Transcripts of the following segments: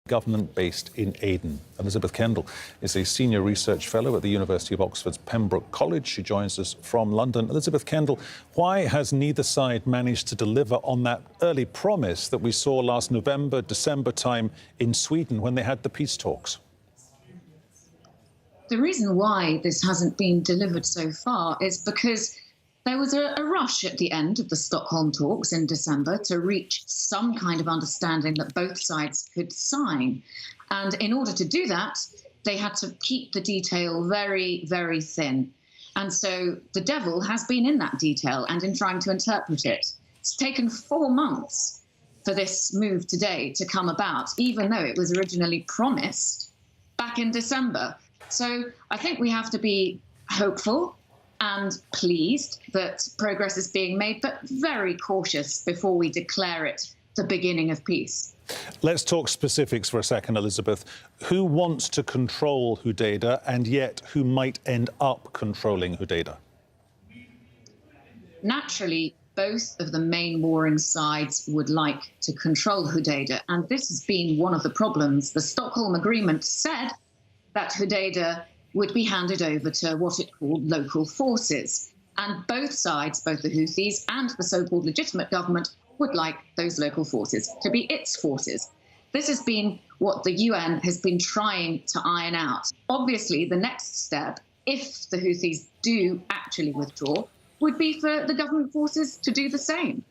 government based in Aden. Elisabeth Kendall is a senior research fellow at the University of Oxford's Pembroke College. She joins us from London. Elisabeth Kendall, why has neither side managed to deliver on that early promise that we saw last November, December time in Sweden when they had the peace talks? The reason why this hasn't been delivered so far is because there was a rush at the end of the Stockholm talks in December to reach some kind of understanding that both sides could sign. And in order to do that, they had to keep the detail very, very thin. And so the devil has been in that detail and in trying to interpret it. It's taken 4 months for this move today to come about, even though it was originally promised back in December. So I think we have to be hopeful and pleased that progress is being made, but very cautious before we declare it the beginning of peace. Let's talk specifics for a second, Elisabeth. Who wants to control Houthis and yet who might end up controlling Houthis? Naturally, both of the main warring sides would like to control Houthis, and this has been one of the problems. The Stockholm Agreement said that Houthis would be handed over to what it called local forces. And both sides, both the Houthis and the so-called legitimate government, would like those local forces to be its forces. This has been what the UN has been trying to iron out. Obviously, the next step, if the Houthis do actually withdraw, would be for the government forces to do the same.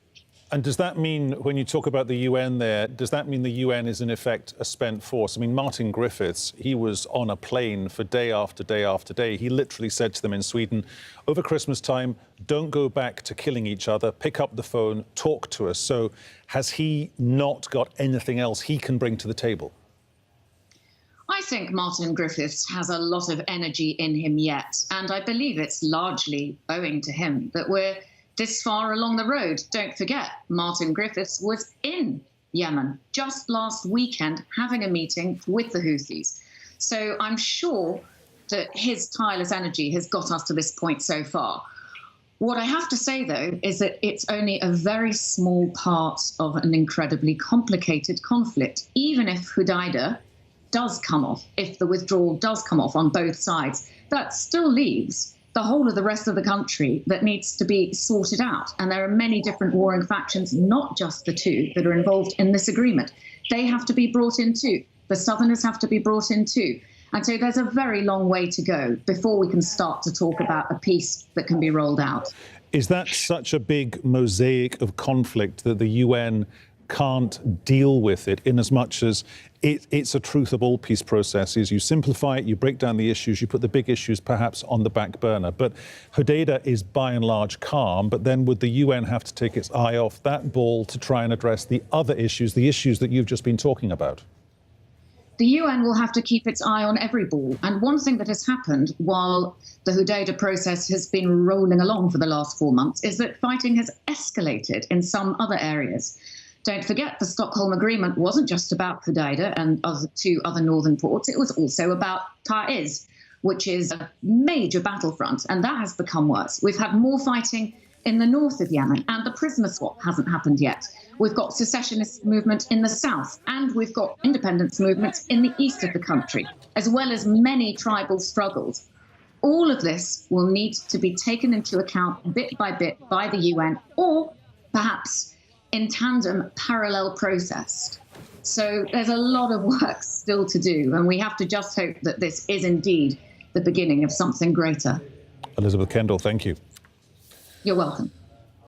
And does that mean, when you talk about the UN there, does that mean the UN is in effect a spent force? I mean, Martin Griffiths, he was on a plane for day after day after day. He literally said to them in Sweden, over Christmas time, don't go back to killing each other, pick up the phone, talk to us. So has he not got anything else he can bring to the table? I think Martin Griffiths has a lot of energy in him yet, and I believe it's largely owing to him that we're this far along the road. Don't forget, Martin Griffiths was in Yemen just last weekend having a meeting with the Houthis. So I'm sure that his tireless energy has got us to this point so far. What I have to say, though, is that it's only a very small part of an incredibly complicated conflict. Even if Houthis does come off, if the withdrawal does come off on both sides, that still leaves the whole of the rest of the country that needs to be sorted out. And there are many different warring factions, not just the two that are involved in this agreement. They have to be brought in too. The Southerners have to be brought in too. And so there's a very long way to go before we can start to talk about a peace that can be rolled out. Is that such a big mosaic of conflict that the UN can't deal with it, in as much as it's a truth of all peace processes? You simplify it, you break down the issues, you put the big issues perhaps on the back burner. But Houthis is by and large calm, but then would the UN have to take its eye off that ball to try and address the other issues, the issues that you've just been talking about? The UN will have to keep its eye on every ball. And one thing that has happened while the Houthis process has been rolling along for the last 4 months is that fighting has escalated in some other areas. Don't forget, the Stockholm Agreement wasn't just about Houthis and two other northern ports. It was also about Taiz, which is a major battlefront, and that has become worse. We've had more fighting in the north of Yemen, and the prisoner swap hasn't happened yet. We've got secessionist movement in the south, and we've got independence movements in the east of the country, as well as many tribal struggles. All of this will need to be taken into account bit by bit by the UN, or perhaps in tandem, parallel processed. So there's a lot of work still to do, and we have to just hope that this is indeed the beginning of something greater. Elisabeth Kendall, thank you. You're welcome.